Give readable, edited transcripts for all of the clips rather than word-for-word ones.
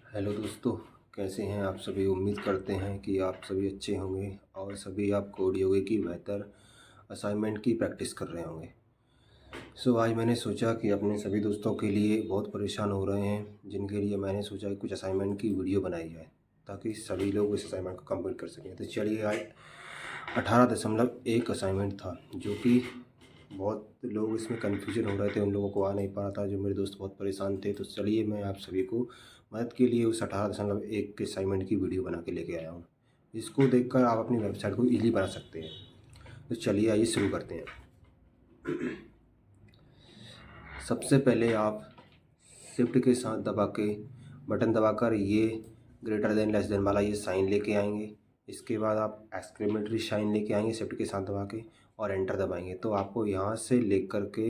Hello दोस्तों, कैसे हैं आप सभी। उम्मीद करते हैं कि आप सभी अच्छे होंगे और सभी आप कोड योगे की बेहतर असाइनमेंट की प्रैक्टिस कर रहे होंगे। आज मैंने सोचा कि अपने सभी दोस्तों के लिए बहुत परेशान हो रहे हैं, जिनके लिए मैंने सोचा कि कुछ असाइनमेंट की वीडियो बनाई जाए ताकि सभी लोग इस असाइनमेंट को कंप्लीट कर सकें। तो चलिए, आज 18.1 असाइनमेंट था, जो कि बहुत लोग इसमें कन्फ्यूजन हो रहे थे, उन लोगों को आ नहीं पा रहा था, जो मेरे दोस्त बहुत परेशान थे। तो चलिए, मैं आप सभी को मदद के लिए उस 18.1 के असाइनमेंट की वीडियो बना के लेके आया हूँ। इसको देखकर आप अपनी वेबसाइट को ईज़िली बना सकते हैं। तो चलिए, आइए शुरू करते हैं। सबसे पहले आप शिफ्ट के साथ बटन दबाकर ये ग्रेटर देन लेस देन वाला ये साइन लेके आएंगे। इसके बाद आप एक्सक्लेमेटरी साइन लेके आएंगे शिफ्ट के साथ दबा के और एंटर दबाएंगे। तो आपको यहाँ से लेकर के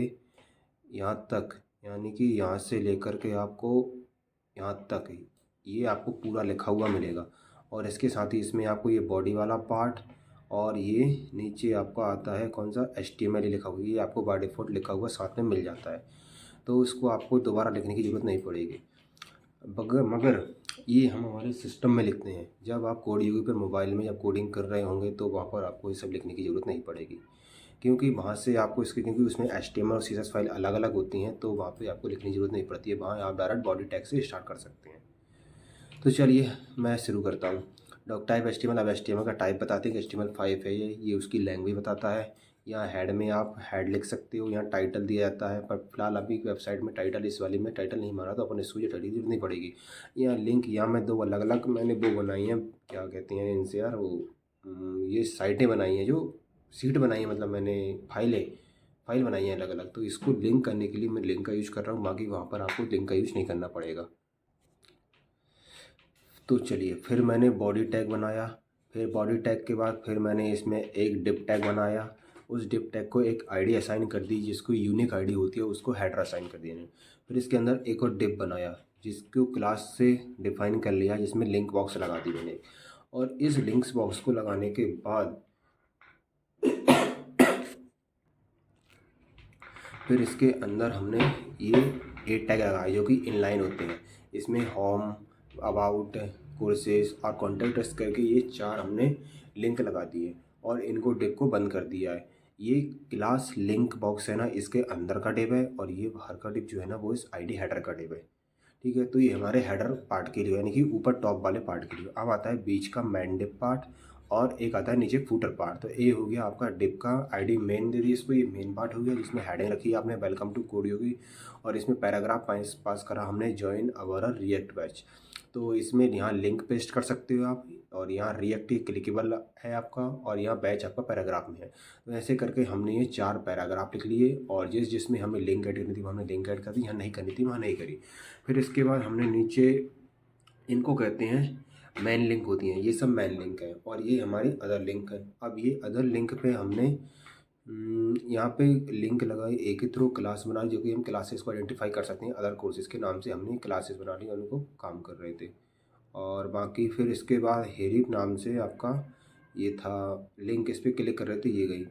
यहाँ तक, यानी कि यहाँ से लेकर के आपको यहाँ तक ये आपको पूरा लिखा हुआ मिलेगा। और इसके साथ ही इसमें आपको ये बॉडी वाला पार्ट और ये नीचे आपका आता है कौन सा HTML लिखा हुआ, ये आपको बाय डिफ़ॉल्ट लिखा हुआ साथ में मिल जाता है। तो इसको आपको दोबारा लिखने की ज़रूरत नहीं पड़ेगी। मगर ये हम हमारे सिस्टम में लिखते हैं। जब आप कोड योगी पर मोबाइल में जब कोडिंग कर रहे होंगे तो वहाँ पर आपको ये सब लिखने की ज़रूरत नहीं पड़ेगी, क्योंकि वहाँ से आपको क्योंकि उसमें HTML और CSS फाइल अलग अलग होती हैं, तो वहाँ पे आपको लिखने की ज़रूरत नहीं पड़ती है। वहाँ आप डायरेक्ट बॉडी टैग से स्टार्ट कर सकते हैं। तो चलिए, मैं शुरू करता हूँ। डॉक टाइप HTML, अब HTML का टाइप बताते हैं कि HTML5 है। ये उसकी लैंग्वेज बताता है। यहाँ हेड में आप हेड लिख सकते हो, यहाँ टाइटल दिया जाता है, पर फिलहाल अभी वेबसाइट में टाइटल, इस वाली में टाइटल नहीं मारा, तो अपन इसको ये टाइटल की जरूरत नहीं पड़ेगी। यहाँ लिंक, यहाँ मैं दो अलग अलग मैंने वो बनाई हैं, क्या कहते हैं इनसे यार, वो ये साइटें बनाई हैं, जो सीट बनाई है, मतलब मैंने फाइल बनाई है अलग अलग। तो इसको लिंक करने के लिए मैं लिंक का यूज़ कर रहा हूँ, बाकी वहाँ पर आपको लिंक का यूज़ नहीं करना पड़ेगा। तो चलिए, फिर मैंने बॉडी टैग बनाया। फिर बॉडी टैग के बाद फिर मैंने इसमें एक डिप टैग बनाया। उस डिप टैग को एक आईडी असाइन कर दी, जिसको यूनिक आईडी होती है, उसको हेडर असाइन कर दिया। फिर इसके अंदर एक और डिप बनाया, जिसको क्लास से डिफाइन कर लिया, जिसमें लिंक बॉक्स लगा दी मैंने। और इस लिंक्स बॉक्स को लगाने के बाद फिर इसके अंदर हमने ये 8 टैग लगाए, जो कि इनलाइन होते हैं। इसमें होम, अबाउट, कोर्सेज और कॉन्टैक्ट अस करके ये 4 हमने लिंक लगा दिए और इनको डिप को बंद कर दिया है। ये क्लास लिंक बॉक्स है ना, इसके अंदर का डिप है, और ये बाहर का डिप जो है ना, वो इस आईडी हेडर का डिप है। ठीक है, तो ये हमारे हेडर पार्ट के लिए, यानी कि ऊपर टॉप वाले पार्ट के लिए। अब आता है बीच का मेन डिप पार्ट, और एक आता है नीचे फूटर पार्ट। तो ये हो गया आपका डिप का आईडी मेन दे दी इसको, ये मेन पार्ट हो गया, जिसमें हेडिंग रखी है आपने वेलकम टू कोड योगी, और इसमें पैराग्राफ पास करा हमने जॉइन अवर रिएक्ट बैच। तो इसमें यहाँ लिंक पेस्ट कर सकते हो आप, और यहाँ रिएक्ट क्लिकेबल है आपका, और यहाँ बैच आपका पैराग्राफ में है। तो ऐसे करके हमने ये 4 पैराग्राफ लिख लिए, और जिसमें हमें लिंक ऐड करनी थी हमने लिंक ऐड कर दी, यहाँ नहीं करनी थी वहाँ नहीं करी। फिर इसके बाद हमने नीचे, इनको कहते हैं मेन लिंक होती हैं, ये सब मेन लिंक है, और ये हमारी अदर लिंक है। अब ये अदर लिंक पे हमने यहाँ पे लिंक लगाई, एक ही थ्रू क्लास बनाई, जो कि हम क्लासेस को आइडेंटिफाई कर सकते हैं। अदर कोर्सेज के नाम से हमने क्लासेस बना ली और उनको काम कर रहे थे। और बाकी फिर इसके बाद हेरिप नाम से आपका ये था लिंक, इस पर क्लिक कर रहे थे, ये गई।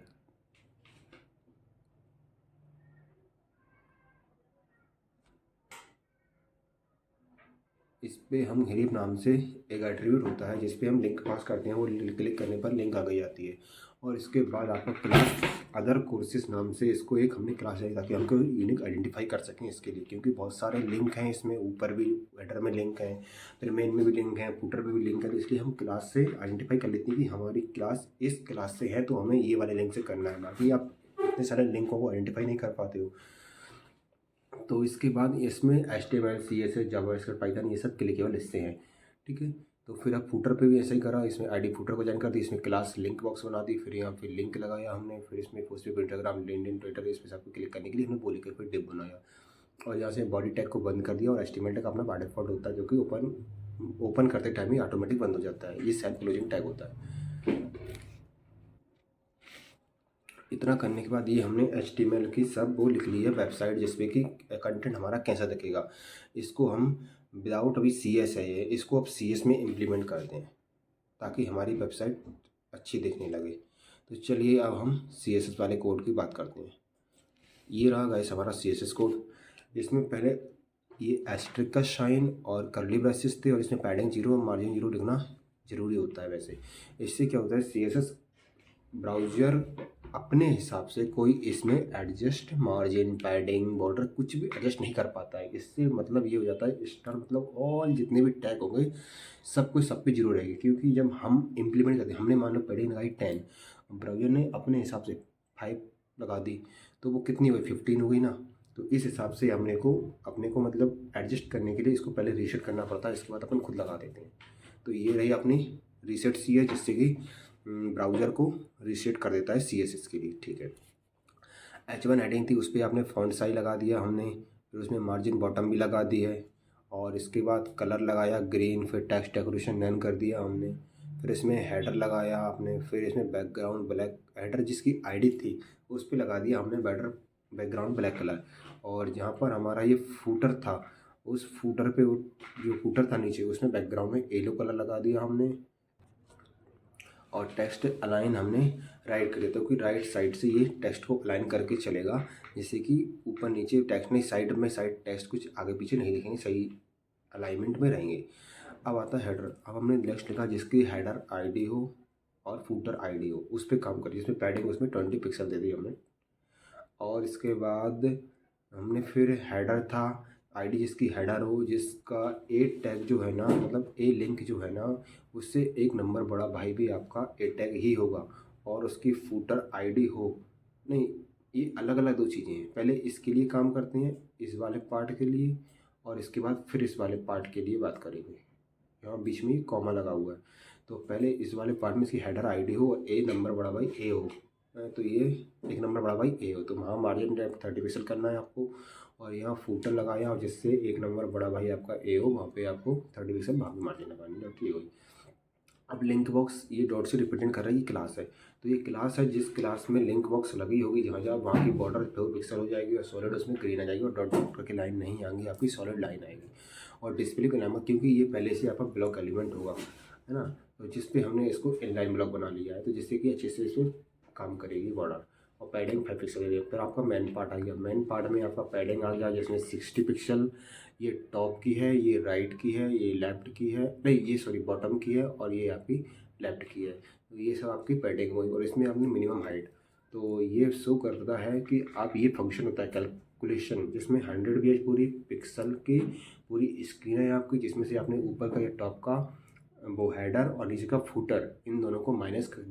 इस पे हम हेरिप नाम से एक एट्रीब्यूट होता है, जिस पे हम लिंक पास करते हैं, वो क्लिक करने पर लिंक आ गई जाती है। और इसके बाद आपका क्लास अदर कोर्सेज नाम से इसको एक हमने क्लास लाई, ताकि हमको यूनिक आइडेंटिफाई कर सकें इसके लिए, क्योंकि बहुत सारे लिंक हैं इसमें, ऊपर भी हेडर में लिंक हैं, फिर मेन में भी लिंक हैं, फुटर में भी लिंक है। तो इसलिए हम क्लास से आइडेंटिफाई कर लेते हैं कि हमारी क्लास इस क्लास से है, तो हमें ये वाले लिंक से करना है। बाकी आप इतने सारे लिंकों को आइडेंटिफाई नहीं कर पाते हो। तो इसके बाद इसमें HTML, CSS, जावास्क्रिप्ट, पाइथन, ये सब क्लिकेबल हिस्से हैं। ठीक है, तो फिर अब फूटर पे भी ऐसा ही करा, इसमें आईडी फूटर को ज्वाइन कर दी, इसमें क्लास लिंक बॉक्स बना दी, फिर यहाँ पे लिंक लगाया हमने, फिर इसमें फेसबुक, इंस्टाग्राम, लिंक्डइन, ट्विटर, इस पे सबको क्लिक करने के लिए हमने बोल के फिर डिप बनाया, और यहाँ से बॉडी टैग को बंद कर दिया। और HTML टैग अपना बाय डिफॉल्ट होता है, जो कि ओपन करते टाइम ही ऑटोमेटिक बंद हो जाता है, ये सेल्फ क्लोजिंग टैग होता है। इतना करने के बाद ये हमने HTML की सब वो लिख ली है वेबसाइट, जिसमें कि कंटेंट हमारा कैसा दिखेगा। इसको हम विदाउट, अभी CS है ये, इसको अब CS में इम्प्लीमेंट कर दें, ताकि हमारी वेबसाइट अच्छी दिखने लगे। तो चलिए, अब हम CSS वाले कोड की बात करते हैं। ये रहा गाइस हमारा CSS कोड। इसमें पहले ये एस्ट्रिक का साइन और कर्ली ब्रेसेस थे और इसमें पैडिंग 0 और मार्जिन 0 लिखना ज़रूरी होता है। वैसे इससे क्या होता है, CSS ब्राउज़र अपने हिसाब से कोई इसमें एडजस्ट मार्जिन, पैडिंग, बॉर्डर कुछ भी एडजस्ट नहीं कर पाता है। इससे मतलब ये हो जाता है स्टार मतलब ऑल जितने भी टैग होंगे सब कुछ सब पे 0 रहेगी, क्योंकि जब हम इम्प्लीमेंट करते हैं, हमने मान लो पैडिंग लगाई 10, ब्राउज़र ने अपने हिसाब से 5 लगा दी, तो वो कितनी हुई, 15 हो गई ना। तो इस हिसाब से अपने को मतलब एडजस्ट करने के लिए इसको पहले रीसेट करना पड़ता है, इसके बाद अपन खुद लगा देते हैं। तो ये रही अपनी रीसेट सी है, जिससे कि ब्राउज़र को रीसेट कर देता है CSS के लिए। ठीक है, H1 हेडिंग थी, उस पर आपने फॉन्ट साइज लगा दिया हमने, फिर उसमें मार्जिन बॉटम भी लगा दी है, और इसके बाद कलर लगाया ग्रीन, फिर टेक्स्ट डेकोरेशन नन कर दिया हमने, फिर इसमें हेडर लगाया आपने, फिर इसमें बैकग्राउंड ब्लैक, हेडर जिसकी आईडी थी उस पर लगा दिया हमने बैकग्राउंड ब्लैक कलर, और जहाँ पर हमारा ये फूटर था उस फूटर पे जो फूटर था नीचे उसमें बैकग्राउंड में येलो कलर लगा दिया हमने, और टेक्स्ट अलाइन हमने राइट कर दिया, तो कि राइट साइड से ये टेक्स्ट को अलाइन करके चलेगा, जिससे कि ऊपर नीचे टेक्स्ट नहीं, साइड टेक्स्ट कुछ आगे पीछे नहीं दिखेंगे, सही अलाइनमेंट में रहेंगे। अब आता है हेडर। अब हमने नेक्स्ट लिखा जिसकी हेडर आईडी हो और फूटर आईडी हो, उस पर काम करिए, जिसमें पैडिंग उसमें 20 पिक्सल दे दी हमने, और इसके बाद हमने फिर हेडर था, आईडी जिसकी हेडर हो, जिसका ए टैग जो है ना, मतलब ए लिंक जो है ना, उससे 1 नंबर बड़ा भाई भी आपका ए टैग ही होगा, और उसकी फूटर आईडी हो नहीं, ये अलग अलग 2 चीज़ें हैं। पहले इसके लिए काम करते हैं, इस वाले पार्ट के लिए, और इसके बाद फिर इस वाले पार्ट के लिए बात करेंगे। यहाँ बीच में कॉमा लगा हुआ है, तो पहले इस वाले पार्ट में इसकी हेडर आईडी हो, ए नंबर बड़ा भाई ए हो, तो ये 1 नंबर बड़ा भाई ए हो, तो वहाँ मार्जिन डेप्थ 30 पिक्सल करना है आपको, और यहाँ फूटर लगाया, और जिससे 1 नंबर बड़ा भाई आपका ए हो, वहाँ पे आपको 30 पिक्सल वहाँ पे मार्जिन लगानी है। ठीक है, अब लिंक बॉक्स ये डॉट से रिप्रेजेंट कर रहा है, ये क्लास है, तो ये क्लास है, जिस क्लास में लिंक बॉक्स लगी होगी जहाँ जहाँ वहाँ की बॉर्डर 4 पिक्सल हो जाएगी, और सॉलिड उसमें ग्रीन आ जाएगी, और डॉट डॉट करके लाइन नहीं आएंगी, आपकी सॉलिड लाइन आएगी। और डिस्प्ले का नाम, क्योंकि ये पहले से आपका ब्लॉक एलिमेंट होगा, है ना, तो जिस पे हमने इसको इनलाइन ब्लॉक बना लिया है, तो जिससे कि अच्छे से इसमें काम करेगी बॉर्डर। और पैडिंग 5 पिक्सल है। फिर आपका मेन पार्ट आ गया, मेन पार्ट में आपका पैडिंग आ गया, जिसमें 60 पिक्सल, ये टॉप की है, ये राइट की है, ये लेफ़्ट की है, नहीं ये सॉरी बॉटम की है, और ये आपकी लेफ़्ट की है, तो ये सब आपकी पैडिंग हुई। और इसमें आपने मिनिमम हाइट, तो ये शो करता है कि आप, ये फंक्शन होता है कैलकुलेशन, जिसमें 100 भी पूरी पिक्सल की पूरी स्क्रीन है आपकी, जिसमें से आपने ऊपर का या टॉप का वो हेडर और नीचे का फूटर, इन दोनों को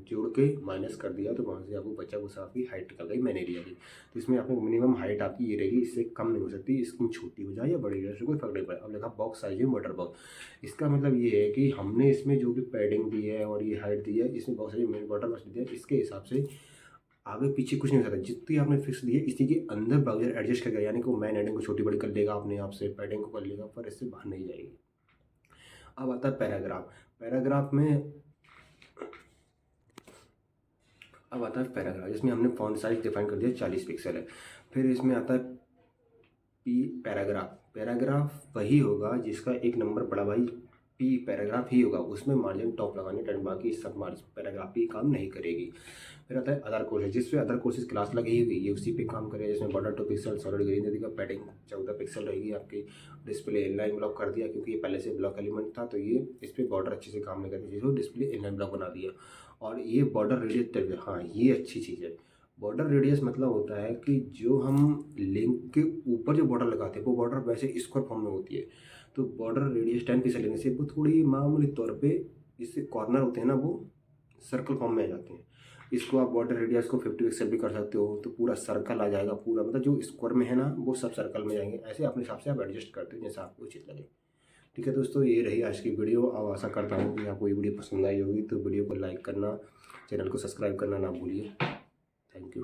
जोड़ के माइनस कर दिया, तो वहाँ से आपको बचा कुछ आपकी हाइट निकल गई मैन एरिया की। तो इसमें आपको मिनिमम हाइट आपकी ये रहेगी, इससे कम नहीं हो सकती, स्क्रीन छोटी हो जाए या बड़ी हो जाए, इससे कोई फर्क नहीं पड़ेगा। अब लिखा बॉक्स साइज में बटर बॉक्स, इसका मतलब ये है कि हमने इसमें जो भी पैडिंग दी है और ये हाइट दी है, इसमें बॉक्स साइज में बटर बॉक्स दिया है, इसके हिसाब से आगे पीछे कुछ नहीं हो सकता, जितनी आपने फिक्स दी है इसी के अंदर ब्राउजर एडजस्ट करेगा, यानी कि वो मैन हेडिंग को छोटी बड़ी कर लेगा अपने आप से, पैडिंग को कर लेगा, पर इससे बाहर नहीं जाएगी। अब आता है पैराग्राफ। पैराग्राफ में अब आता है पैराग्राफ, जिसमें हमने फॉन्ट साइज डिफाइन कर दिया 40 पिक्सल है। फिर इसमें आता है पी पैराग्राफ। पैराग्राफ वही होगा जिसका 1 नंबर बड़ा भाई पी पैराग्राफ ही होगा, उसमें मार्जिन टॉप लगाने टर्न, बाकी सब मार्जिन पैराग्राफ ही काम नहीं करेगी। फिर आता है अदर कोर्सेज, जिसपे अदर कोर्सेज क्लास लगी हुई ये उसी पे काम करेगा, जिसमें बॉर्डर 2 पिक्सल, सॉलिड ग्रीन देगा, पैडिंग 14 पिक्सल रहेगी आपकी, डिस्प्ले इनलाइन ब्लॉक कर दिया, क्योंकि ये पहले से ब्लॉक एलिमेंट था, तो ये इस पर बॉर्डर अच्छे से काम नहीं करती, जिसको डिस्प्ले इनलाइन ब्लॉक बना दिया। और ये बॉर्डर रेडियस, हाँ ये अच्छी चीज़ है। बॉर्डर रेडियस मतलब होता है कि जो हम लिंक के ऊपर जो बॉर्डर लगाते हैं, वो बॉर्डर वैसे स्क्वायर फॉर्म में होती है, तो बॉर्डर रेडियस 10 पिक्सल लेने से वो थोड़ी मामूली तौर पे, जिससे कॉर्नर होते हैं ना वो सर्कल फॉर्म में आ जाते हैं। इसको आप बॉर्डर रेडियस को 50 पिक्सल भी कर सकते हो, तो पूरा सर्कल आ जाएगा, पूरा मतलब जो स्क्वायर में है ना वो सब सर्कल में जाएंगे। ऐसे अपने हिसाब से आप एडजस्ट करते हो जैसा आपको उचित लगे। ठीक है दोस्तों, ये रही आज की वीडियो। अब आशा करता हूँ कि आपको ये वीडियो पसंद आई होगी, तो वीडियो को लाइक करना, चैनल को सब्सक्राइब करना ना भूलिए। Thank you.